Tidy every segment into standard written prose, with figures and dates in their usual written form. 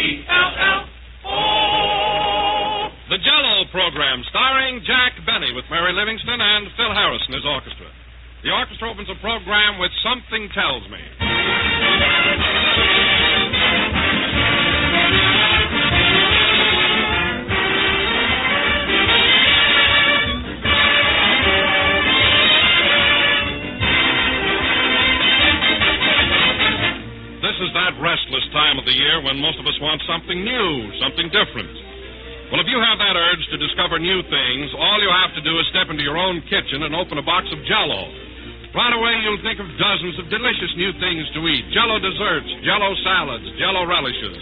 J-E-L-L-O. The Jell-O program, starring Jack Benny with Mary Livingston and Phil Harris and his orchestra. The orchestra opens the program with Something Tells Me. This is that restless time of the year when most of us want something new, something different. Well, if you have that urge to discover new things, all you have to do is step into your own kitchen and open a box of Jell-O. Right away, you'll think of dozens of delicious new things to eat. Jell-O desserts, Jell-O salads, Jell-O relishes.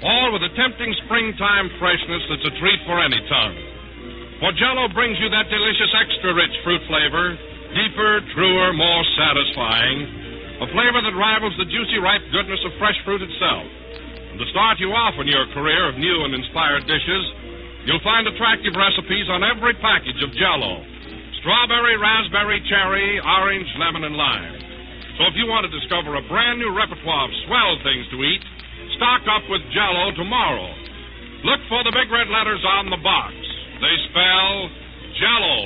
All with a tempting springtime freshness that's a treat for any tongue. For Jell-O brings you that delicious extra-rich fruit flavor, deeper, truer, more satisfying. A flavor that rivals the juicy, ripe goodness of fresh fruit itself. And to start you off in your career of new and inspired dishes, you'll find attractive recipes on every package of Jell-O. Strawberry, raspberry, cherry, orange, lemon, and lime. So if you want to discover a brand new repertoire of swell things to eat, stock up with Jell-O tomorrow. Look for the big red letters on the box. They spell Jell-O.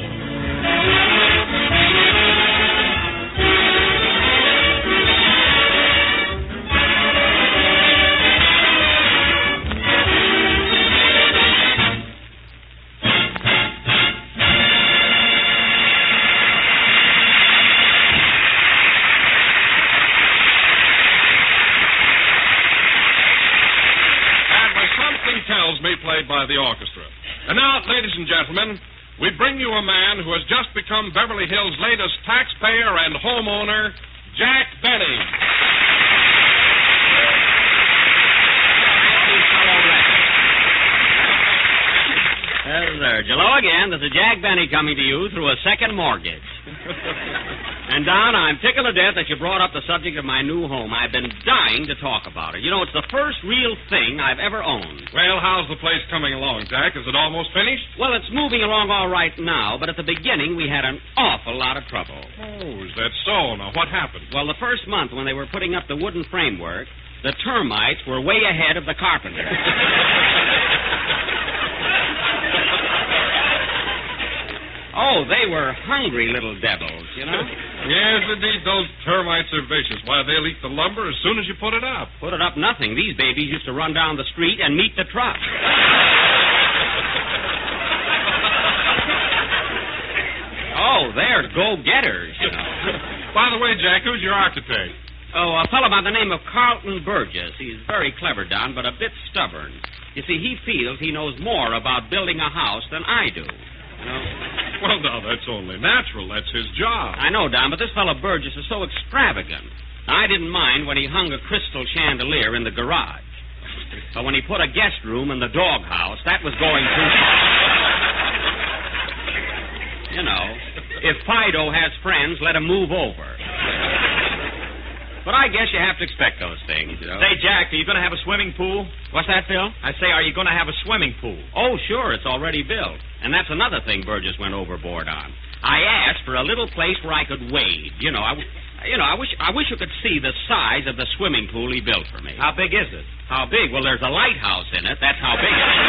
Played by the orchestra. And now, ladies and gentlemen, we bring you a man who has just become Beverly Hills' latest taxpayer and homeowner, Jack Benny. There, Jell-O again. This is Jack Benny coming to you through a second mortgage. And, Don, I'm tickled to death that you brought up the subject of my new home. I've been dying to talk about it. You know, it's the first real thing I've ever owned. Well, how's the place coming along, Jack? Is it almost finished? Well, it's moving along all right now, but at the beginning we had an awful lot of trouble. Oh, is that so? Now, what happened? Well, the first month when they were putting up the wooden framework, the termites were way ahead of the carpenter. Oh, they were hungry little devils, you know? Yes, indeed, those termites are vicious. Why, they'll eat the lumber as soon as you put it up. Put it up nothing. These babies used to run down the street and meet the truck. Oh, they're go-getters, you know. By the way, Jack, who's your architect? Oh, a fellow by the name of Carlton Burgess. He's very clever, Don, but a bit stubborn. You see, he feels he knows more about building a house than I do. You know? Well, now, that's only natural. That's his job. I know, Don, but this fellow Burgess is so extravagant. Now, I didn't mind when he hung a crystal chandelier in the garage. But when he put a guest room in the doghouse, that was going too far. You know, if Fido has friends, let him move over. But I guess you have to expect those things, you know. Say, Jack, are you going to have a swimming pool? What's that, Phil? I say, are you going to have a swimming pool? Oh, sure, it's already built. And that's another thing Burgess went overboard on. I asked for a little place where I could wade. I wish you could see the size of the swimming pool he built for me. How big is it? How big? Well, there's a lighthouse in it. That's how big it is.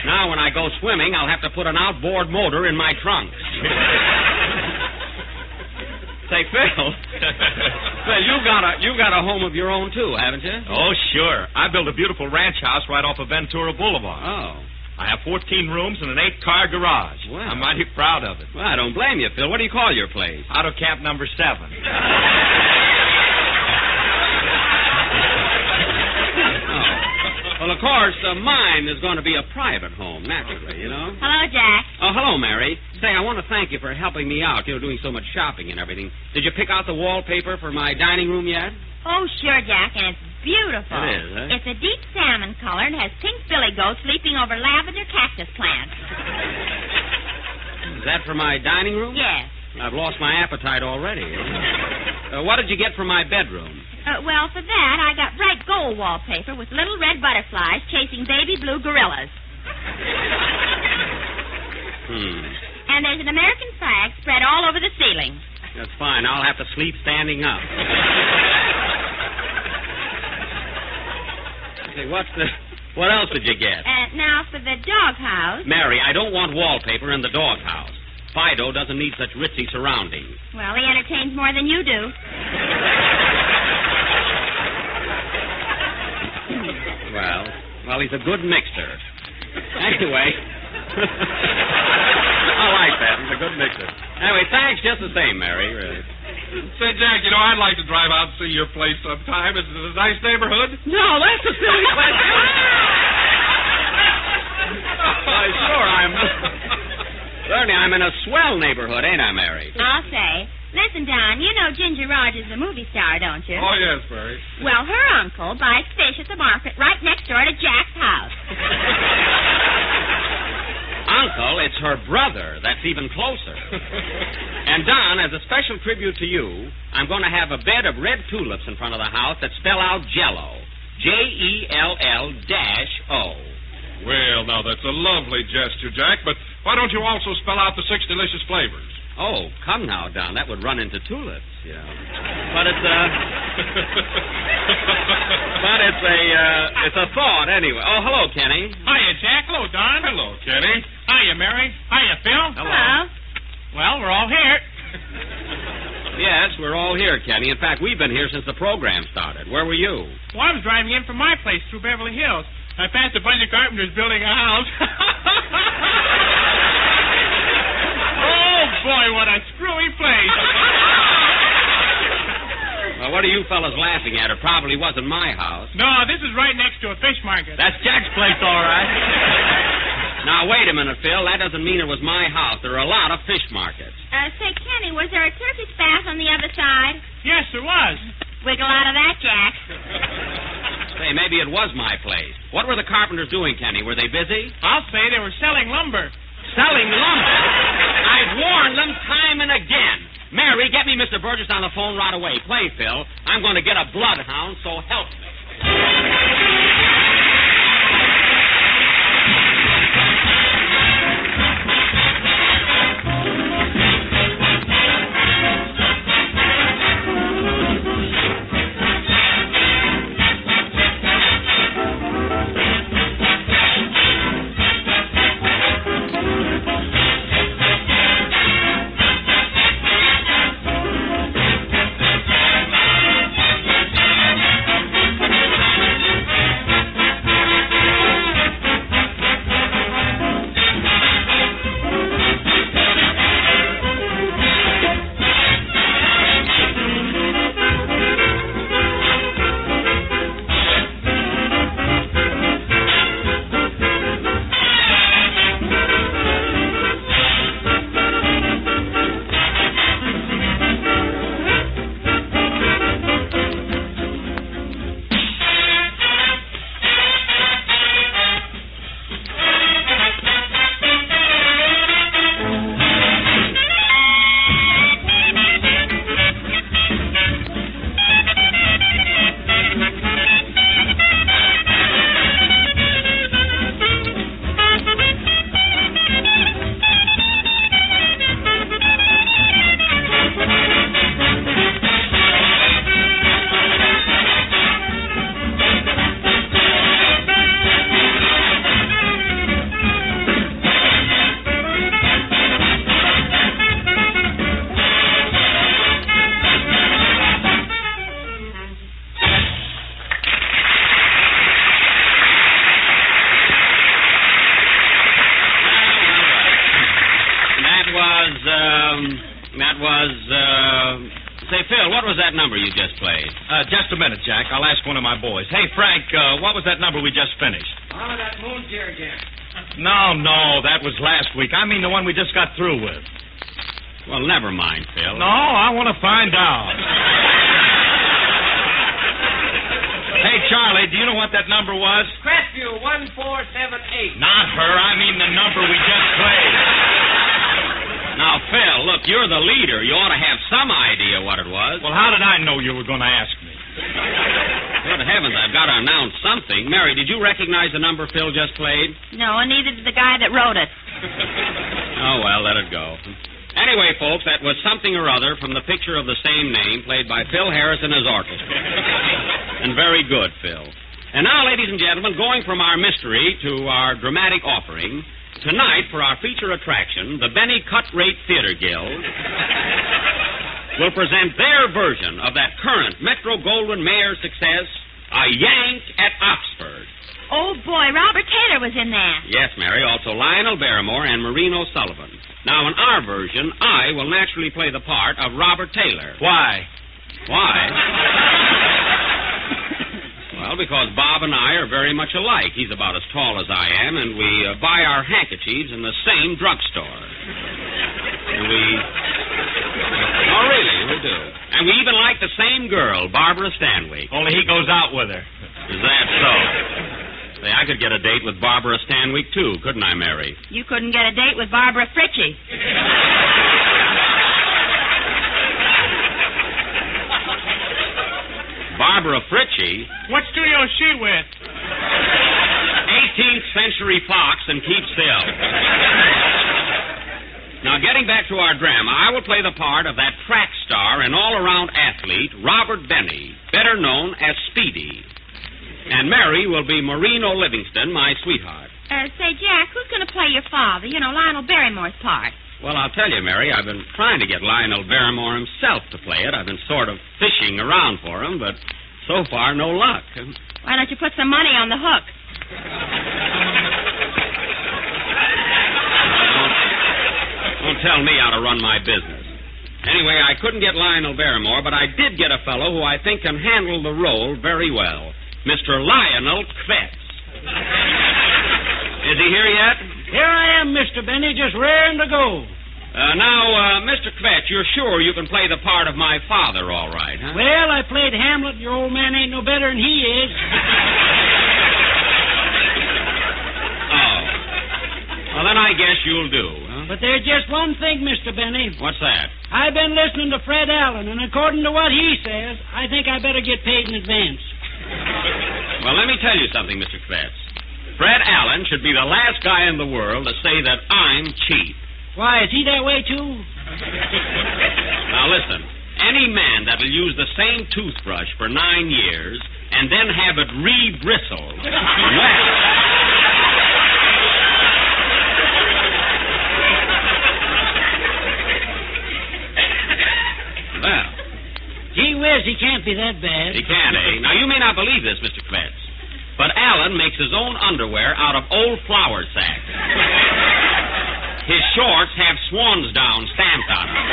Now, when I go swimming, I'll have to put an outboard motor in my trunk. Say, Phil, you got a home of your own, too, haven't you? Oh, sure. I built a beautiful ranch house right off of Ventura Boulevard. Oh. I have 14 rooms and an 8-car garage. Well. I'm mighty proud of it. Well, I don't blame you, Phil. What do you call your place? Auto Camp number 7. Well, of course, mine is going to be a private home, naturally, you know. Hello, Jack. Oh, hello, Mary. Say, I want to thank you for helping me out, doing so much shopping and everything. Did you pick out the wallpaper for my dining room yet? Oh, sure, Jack, and it's beautiful. It is, eh? It's a deep salmon color and has pink billy goats leaping over lavender cactus plants. Is that for my dining room? Yes. I've lost my appetite already. What did you get for my bedroom? Well, for that, I got bright gold wallpaper with little red butterflies chasing baby blue gorillas. And there's an American flag spread all over the ceiling. That's fine. I'll have to sleep standing up. Okay, what else did you get? Now for the doghouse. Mary, I don't want wallpaper in the doghouse. Fido doesn't need such ritzy surroundings. Well, he entertains more than you do. Well, he's a good mixer. Anyway. I like that. He's a good mixer. Anyway, thanks just the same, Mary. Say, Jack, I'd like to drive out and see your place sometime. Is it a nice neighborhood? No, that's a silly question. Sure, Certainly, I'm in a swell neighborhood, ain't I, Mary? I'll say. Listen, Don, you know Ginger Rogers, the movie star, don't you? Oh, yes, Mary. Well, her uncle buys fish at the market right next door to Jack's house. Uncle, it's her brother. That's even closer. And, Don, as a special tribute to you, I'm going to have a bed of red tulips in front of the house that spell out Jell-O. Jell-O. Well, now, that's a lovely gesture, Jack, but why don't you also spell out the 6 delicious flavors? Oh, come now, Don. That would run into tulips, you know. But it's a thought anyway. Oh, hello, Kenny. Hiya, Jack. Hello, Don. Hello, Kenny. Hiya, Mary. Hiya, Phil. Hello. Well, we're all here. Yes, we're all here, Kenny. In fact, we've been here since the program started. Where were you? Well, I was driving in from my place through Beverly Hills. I passed a bunch of carpenters building a house. Oh, boy, what a screwy place. Well, what are you fellas laughing at? It probably wasn't my house. No, this is right next to a fish market. That's Jack's place, all right. Now, wait a minute, Phil. That doesn't mean it was my house. There are a lot of fish markets. Say, Kenny, was there a Turkish bath on the other side? Yes, there was. Wiggle out of that, Jack. Say, maybe it was my place. What were the carpenters doing, Kenny? Were they busy? I'll say they were selling lumber. Selling lumber? I've warned them time and again. Mary, get me Mr. Burgess on the phone right away. Play, Phil. I'm going to get a bloodhound, so help me. Say, Phil, what was that number you just played? Just a minute, Jack. I'll ask one of my boys. Hey, Frank, what was that number we just finished? Oh, that moon's here again. No, that was last week. I mean the one we just got through with. Well, never mind, Phil. No, I want to find out. Hey, Charlie, do you know what that number was? Crestview 1478. Not her. I mean the number we just played. Now, Phil, look, you're the leader. You ought to have some idea what it was. Well, how did I know you were going to ask me? Good heavens, I've got to announce something. Mary, did you recognize the number Phil just played? No, and neither did the guy that wrote it. Oh, well, let it go. Anyway, folks, that was Something or Other from the picture of the same name, played by Phil Harris and his orchestra. And very good, Phil. And now, ladies and gentlemen, going from our mystery to our dramatic offering, tonight, for our feature attraction, the Benny Cut-Rate Theater Guild will present their version of that current Metro-Goldwyn-Mayer success, A Yank at Oxford. Oh, boy, Robert Taylor was in that. Yes, Mary, also Lionel Barrymore and Maureen O'Sullivan. Now, in our version, I will naturally play the part of Robert Taylor. Why? Why? Well, because Bob and I are very much alike. He's about as tall as I am, and we buy our handkerchiefs in the same drugstore. And we... Oh, really, we do. And we even like the same girl, Barbara Stanwyck. Only he goes out with her. Is that so? Say, I could get a date with Barbara Stanwyck, too, couldn't I, Mary? You couldn't get a date with Barbara Fritchie. Barbara Fritchie? What studio is she with? 18th Century Fox, and keep still. Now, getting back to our drama, I will play the part of that track star and all-around athlete, Robert Benny, better known as Speedy. And Mary will be Maureen O'Livingston, my sweetheart. Say, Jack, who's going to play your father? You know, Lionel Barrymore's part. Well, I'll tell you, Mary, I've been trying to get Lionel Barrymore himself to play it. I've been sort of fishing around for him, but so far, no luck. Why don't you put some money on the hook? Don't tell me how to run my business. Anyway, I couldn't get Lionel Barrymore, but I did get a fellow who I think can handle the role very well. Mr. Lionel Kvetz. Is he here yet? Here I am, Mr. Benny, just raring to go. Now, Mr. Kvetz, you're sure you can play the part of my father all right, huh? Well, I played Hamlet. Your old man ain't no better than he is. Oh. Well, then I guess you'll do, huh? But there's just one thing, Mr. Benny. What's that? I've been listening to Fred Allen, and according to what he says, I think I better get paid in advance. Well, let me tell you something, Mr. Kvetz. Fred Allen should be the last guy in the world to say that I'm cheap. Why, is he that way, too? Now, listen. Any man that'll use the same toothbrush for 9 years and then have it re-bristled, well... Gee whiz, he can't be that bad. He can't, eh? Now, you may not believe this, Mr. Kvetz, but Allen makes his own underwear out of old flour sacks. His shorts have swan's down stamped on them.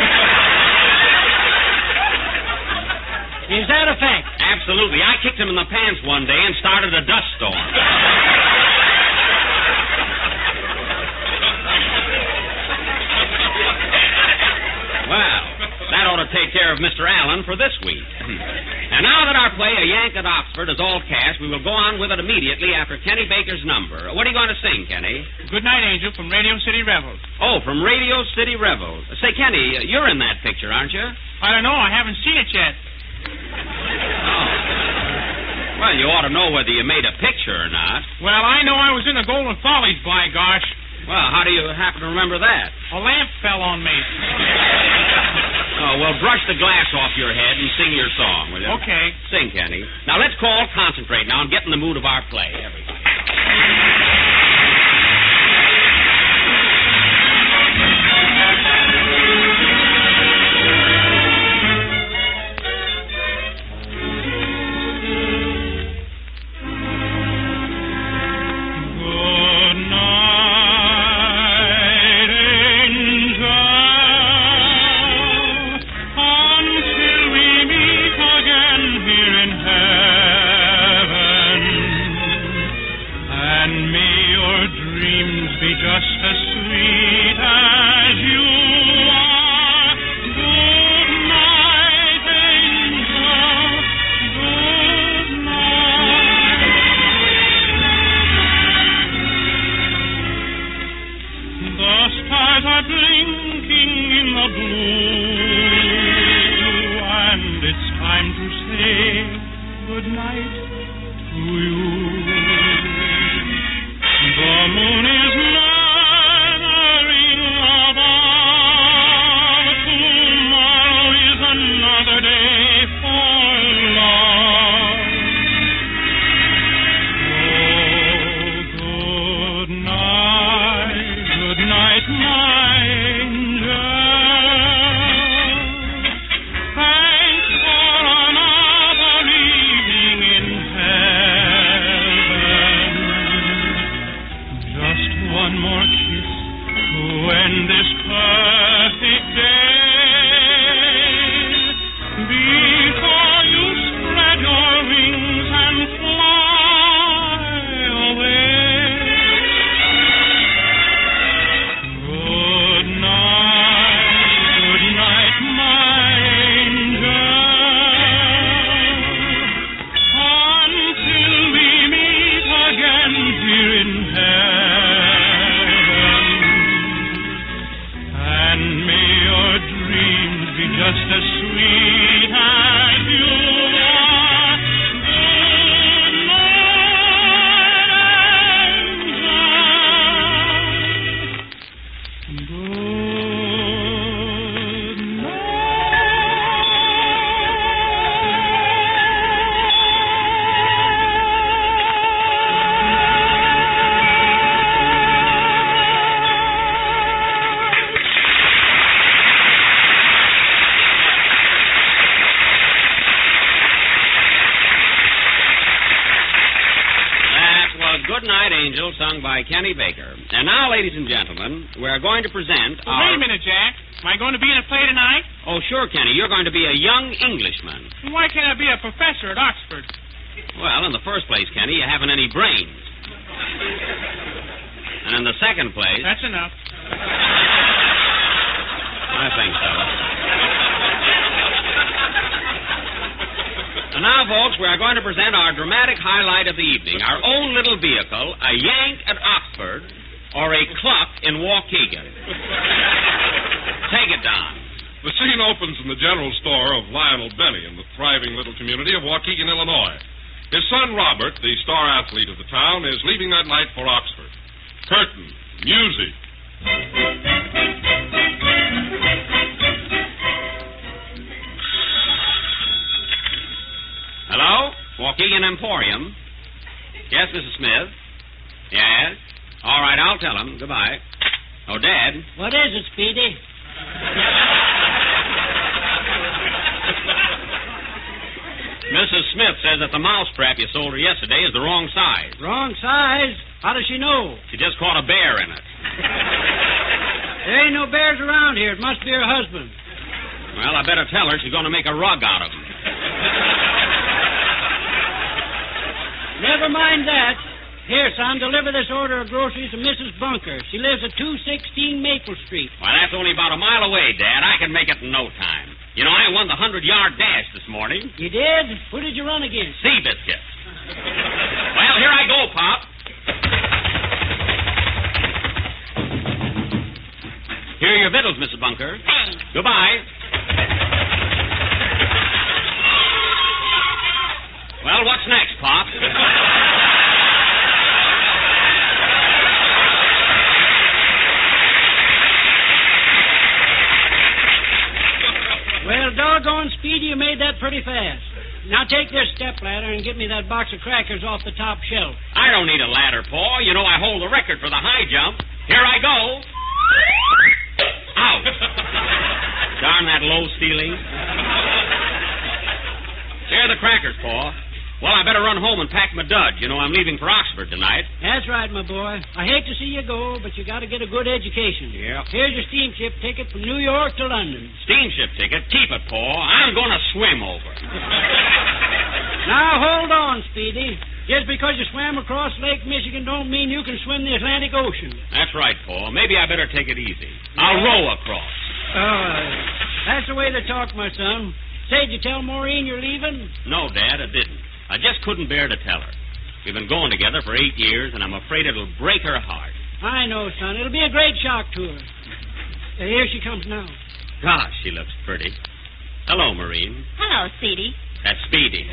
Is that a fact? Absolutely. I kicked him in the pants one day and started a dust storm. Well, that ought to take care of Mr. Allen for this week. And now that our play, A Yank at Oxford, is all cast, we will go on with it immediately after Kenny Baker's number. What are you going to sing, Kenny? Good Night, Angel from Radio City Revels. Oh, from Radio City Revels. Say, Kenny, you're in that picture, aren't you? I don't know. I haven't seen it yet. Oh. Well, you ought to know whether you made a picture or not. Well, I know I was in the Golden Follies, by gosh. Well, how do you happen to remember that? A lamp fell on me. Oh, well, brush the glass off your head and sing your song, will you? Okay. Sing, Kenny. Now, let's all concentrate now and get in the mood of our play. Everybody. Your sweet as you are. Good Night, Angel, sung by Kenny Baker. And now, ladies and gentlemen, we're going to present our... Wait a minute, Jack. Am I going to be in a play tonight? Oh, sure, Kenny. You're going to be a young Englishman. And why can't I be a professor at Oxford? Well, in the first place, Kenny, you haven't any brains. And in the second place... That's enough. I think so. And now, folks, we are going to present our dramatic highlight of the evening, our own little vehicle, a Yank at Oxford, or a Cluck in Waukegan. Take it, Don. The scene opens in the general store of Lionel Benny in the thriving little community of Waukegan, Illinois. His son, Robert, the star athlete of the town, is leaving that night for Oxford. Curtain, music. Hello? Waukegan Emporium. Yes, Mrs. Smith? Yes? All right, I'll tell him. Goodbye. Oh, Dad? What is it, Speedy? Mrs. Smith says that the mousetrap you sold her yesterday is the wrong size. Wrong size? How does she know? She just caught a bear in it. There ain't no bears around here. It must be her husband. Well, I better tell her she's going to make a rug out of them. Never mind that. Here, son, deliver this order of groceries to Mrs. Bunker. She lives at 216 Maple Street. Well, that's only about a mile away, Dad. I can make it in no time. You know, I won the 100-yard dash this morning. You did? Who did you run against? Seabiscuit. Well, here I go, Pop. Here are your victuals, Mrs. Bunker. Thanks. Goodbye. Well, what's next, Pop? Well, doggone, Speedy, you made that pretty fast. Now take this stepladder and get me that box of crackers off the top shelf. I don't need a ladder, Paul. You know I hold the record for the high jump. Here I go. Ouch. Darn that low ceiling. Here are the crackers, Paul. Well, I better run home and pack my dud. You know, I'm leaving for Oxford tonight. That's right, my boy. I hate to see you go, but you got to get a good education. Yeah. Here's your steamship ticket from New York to London. Steamship ticket? Keep it, Paul. I'm going to swim over. Now, hold on, Speedy. Just because you swam across Lake Michigan don't mean you can swim the Atlantic Ocean. That's right, Paul. Maybe I better take it easy. I'll row across. That's the way to talk, my son. Say, did you tell Maureen you're leaving? No, Dad, I didn't. I just couldn't bear to tell her. We've been going together for 8 years, and I'm afraid it'll break her heart. I know, son. It'll be a great shock to her. Here she comes now. Gosh, she looks pretty. Hello, Maureen. Hello, Speedy. That's Speedy.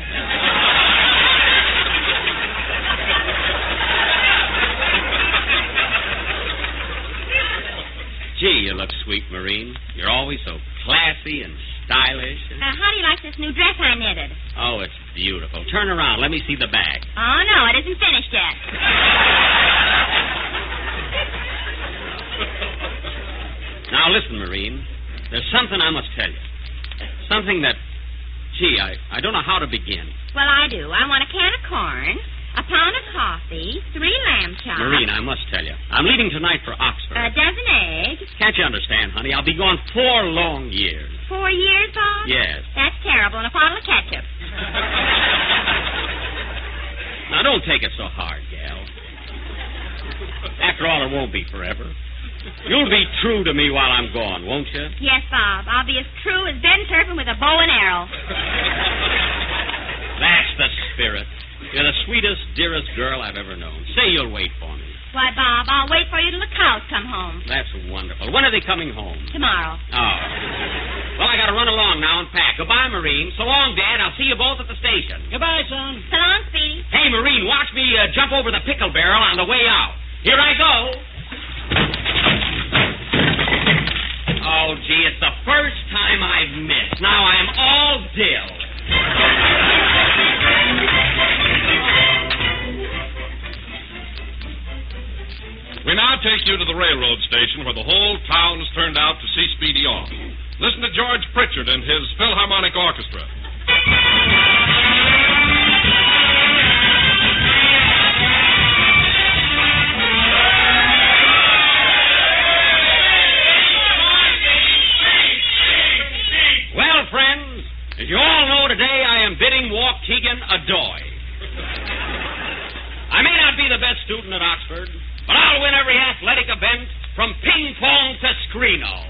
Gee, you look sweet, Maureen. You're always so classy and stylish. How do you like this new dress I knitted? Oh, it's beautiful. Turn around. Let me see the back. Oh, no, it isn't finished yet. Now, listen, Maureen. There's something I must tell you. Something that, gee, I don't know how to begin. Well, I do. I want a can of corn, a pound of coffee, 3 lamb chops. Maureen, I must tell you. I'm leaving tonight for Oxford. A dozen eggs. Can't you understand, honey? I'll be gone 4 long years. 4 years, Bob? Yes. That's terrible. And a bottle of ketchup. Now, don't take it so hard, gal. After all, it won't be forever. You'll be true to me while I'm gone, won't you? Yes, Bob. I'll be as true as Ben Turpin with a bow and arrow. That's the spirit. You're the sweetest, dearest girl I've ever known. Say you'll wait for me. Why, Bob, I'll wait for you till the cows come home. That's wonderful. When are they coming home? Tomorrow. Oh. Well, I got got to run along now and pack. Goodbye, Marine. So long, Dad. I'll see you both at the station. Goodbye, son. So long, Speedy. Hey, Marine, watch me jump over the pickle barrel on the way out. Here I go. Oh, gee, it's the first time I've missed. Now I'm all dill. We now take you to the railroad station where the whole town has turned out to see Speedy off. Listen to George Pritchard and his Philharmonic Orchestra. Well, friends, as you all know, today I am bidding Waukegan adieu. I may not be the best student at Oxford, but I'll win every athletic event from ping-pong to Screeno.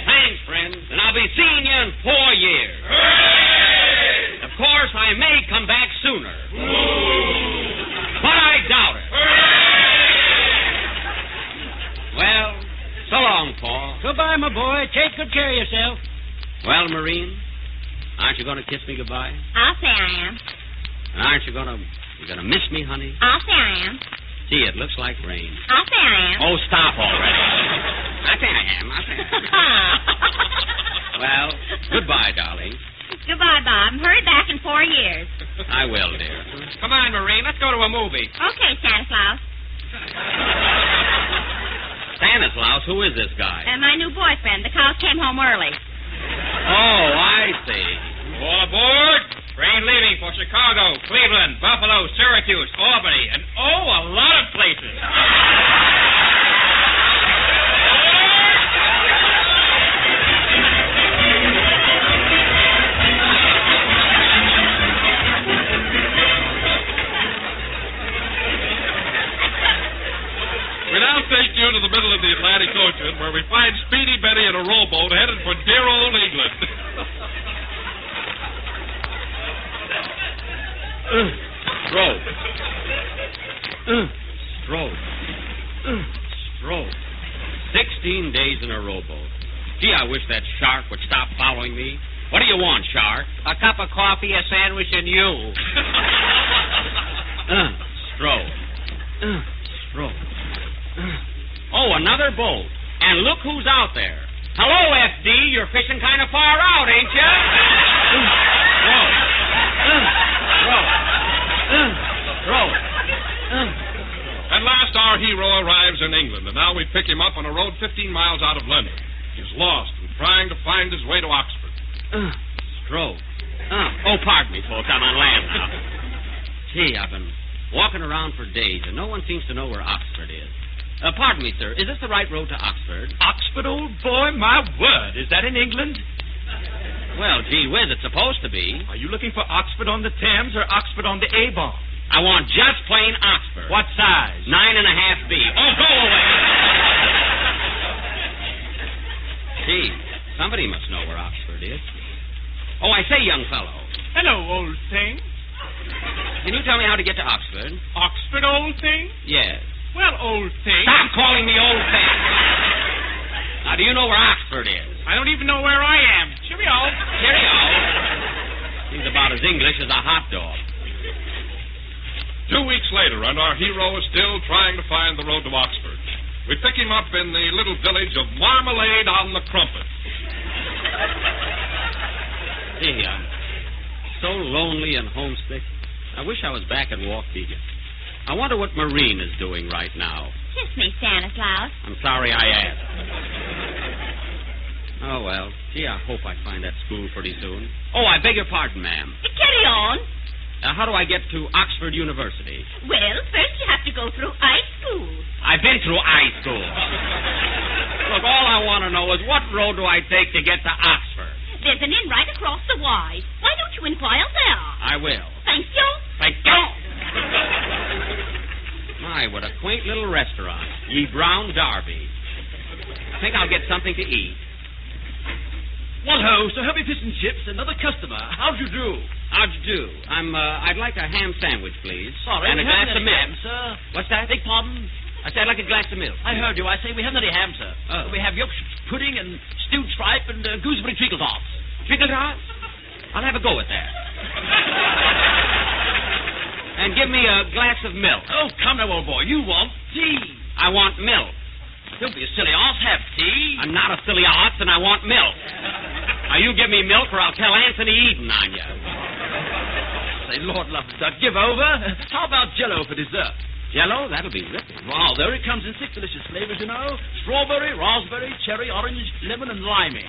Thanks, friends, and I'll be seeing you in 4 years. Of course, I may come back sooner. But I doubt it. Well, so long, Paul. Goodbye, my boy. Take good care of yourself. Well, Marine, aren't you going to kiss me goodbye? I'll say I am. And aren't you going to miss me, honey? I'll say I am. Gee, it looks like rain. I'll say I am. Oh, stop already. I say I am. Well, goodbye, darling. Goodbye, Bob. Hurry back in 4 years. I will, dear. Come on, Marine. Let's go to a movie. Okay, Stanislaus. Stanislaus, who is this guy? My new boyfriend. The cows came home early. Oh, I see. All aboard. Train leaving for Chicago, Cleveland, Buffalo, Syracuse, Albany, and a lot of places. We now take you to the middle of the Atlantic Ocean where we find Speedy Betty in a rowboat headed for dear old England. Stroke. Stroke. Stroke. 16 days in a rowboat. Gee, I wish that shark would stop following me. What do you want, shark? A cup of coffee, a sandwich, and you. Stroke. Stroke. Oh, another boat. And look who's out there. Hello, FD. You're fishing kind of far out, ain't you? Stroke. At last, our hero arrives in England, and now we pick him up on a road 15 miles out of London. He's lost and trying to find his way to Oxford. Stroke. Oh, pardon me, folks. I'm on land now. Gee, I've been walking around for days, and no one seems to know where Oxford is. Pardon me, sir. Is this the right road to Oxford? Oxford, old boy, my word. Is that in England? Well, gee whiz, it's supposed to be. Are you looking for Oxford on the Thames or Oxford on the Avon? I want just plain Oxford. What size? 9.5B. Oh, go away! Gee, somebody must know where Oxford is. Oh, I say, young fellow. Hello, old thing. Can you tell me how to get to Oxford? Oxford, old thing? Yes. Well, old thing. Stop calling me old thing. Now, do you know where Oxford is? I don't even know where I am. Cheerio. Cheerio. He's about as English as a hot dog. 2 weeks later, and our hero is still trying to find the road to Oxford. We pick him up in the little village of Marmalade on the Crumpet. Gee, I'm so lonely and homesick. I wish I was back at Waukegan. I wonder what Marine is doing right now. Kiss me, Stanislaus. I'm sorry I asked. Oh, well. Gee, I hope I find that school pretty soon. Oh, I beg your pardon, ma'am. Carry on. How do I get to Oxford University? Well, first you have to go through high school. I've been through high school. Look, all I want to know is what road do I take to get to Oxford? There's an inn right across the Y. Why don't you inquire there? I will. Thank you. Thank you. My, what a quaint little restaurant. Ye Brown Derby. I think I'll get something to eat. Well, ho, so heavy fish and chips, another customer. How'd you do? How'd you do? I'd like a ham sandwich, please. Sorry, and a we haven't glass of any milk. ham, sir. What's that? Beg pardon? I said I'd like a glass of milk. I heard you. I say we haven't any ham, sir. We have Yorkshire pudding and stewed tripe and gooseberry treacle tarts. Treacle tarts? I'll have a go at that. And give me a glass of milk. Oh, come now, old boy. You want tea. I want milk. Don't be a silly arse. Have tea. I'm not a silly arse, and I want milk. Now, you give me milk, or I'll tell Anthony Eden on you. Say, Lord love us, I'd give over. How about Jell-O for dessert? Jell-O? That'll be ripping. Wow, there it comes in 6 delicious flavors, you know. Strawberry, raspberry, cherry, orange, lemon, and limey.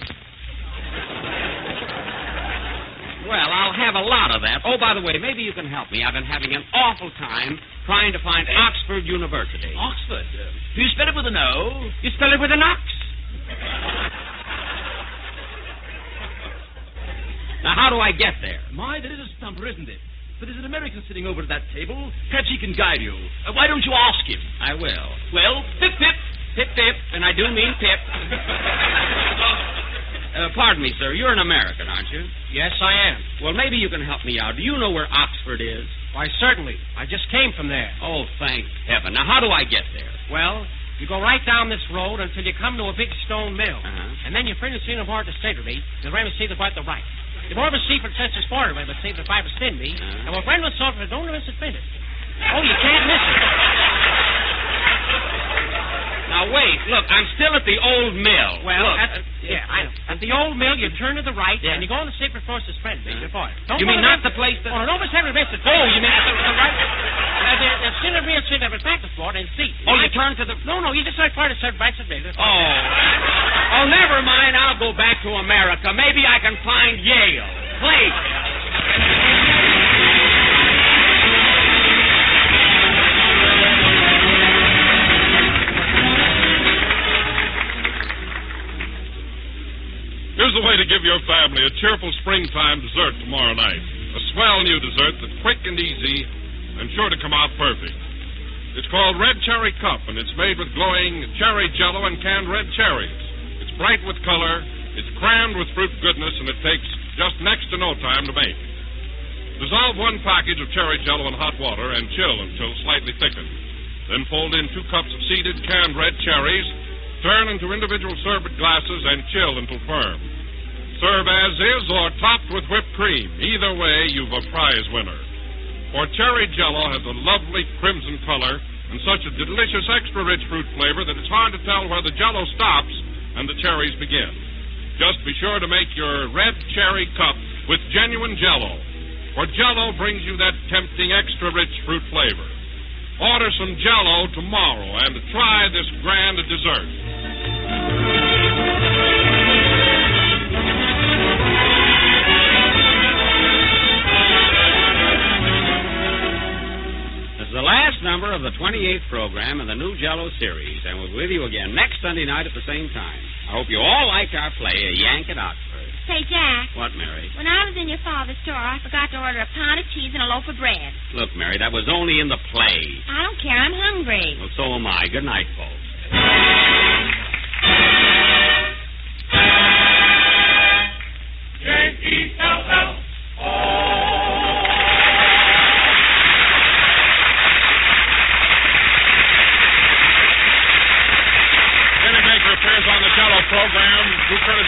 Well, I'll have a lot of that. Oh, by the way, maybe you can help me. I've been having an awful time trying to find Oxford University. Oxford? Do you spell it with an O? You spell it with an ox. Now, how do I get there? My, that is a stumper, isn't it? But there's an American sitting over at that table. Perhaps he can guide you. Why don't you ask him? I will. Well, pip, pip. Pip, pip, and I do mean pip. Pardon me, sir. You're an American, aren't you? Yes, I am. Well, maybe you can help me out. Do you know where Oxford is? Why, certainly. I just came from there. Oh, thank heaven. Now, how do I get there? Well, you go right down this road until you come to a big stone mill. Uh-huh. And then your friend will see the board to say to me, the friend will see the board to right. The board will see for Chester's border, but see the five will send me. Uh-huh. And my friend will solve for don't miss it, finish. Oh, you can't miss it. Now, wait. Look, I'm still at the old mill. Well, look, I know. At the old mill, you turn to the right, Yeah. and you go on the secret floor to friend me, your boy. You mean not the place that... Oh, no, but secret place. Oh, you mean the right? There's still a real seat over back the floor and seat. Oh, you turn to the... No, you just like part of certain right to me. Oh. Oh, never mind. I'll go back to America. Maybe I can find Yale. Please. Here's a way to give your family a cheerful springtime dessert tomorrow night. A swell new dessert that's quick and easy and sure to come out perfect. It's called Red Cherry Cup, and it's made with glowing cherry jello and canned red cherries. It's bright with color, it's crammed with fruit goodness, and it takes just next to no time to make. Dissolve 1 package of cherry jello in hot water and chill until slightly thickened. Then fold in 2 cups of seeded canned red cherries, turn into individual sherbet glasses, and chill until firm. Serve as is or topped with whipped cream. Either way, you've a prize winner. For cherry jello has a lovely crimson color and such a delicious extra-rich fruit flavor that it's hard to tell where the jello stops and the cherries begin. Just be sure to make your Red Cherry Cup with genuine jello, for jello brings you that tempting extra-rich fruit flavor. Order some jello tomorrow and try this grand dessert. This is the last number of the 28th program in the new Jell-O series, and we'll be with you again next Sunday night at the same time. I hope you all liked our play, A Yank at Oxford. Say, Jack. What, Mary? When I was in your father's store, I forgot to order a pound of cheese and a loaf of bread. Look, Mary, that was only in the play. I don't care. I'm hungry. Well, so am I. Good night, folks. Program, due courtesy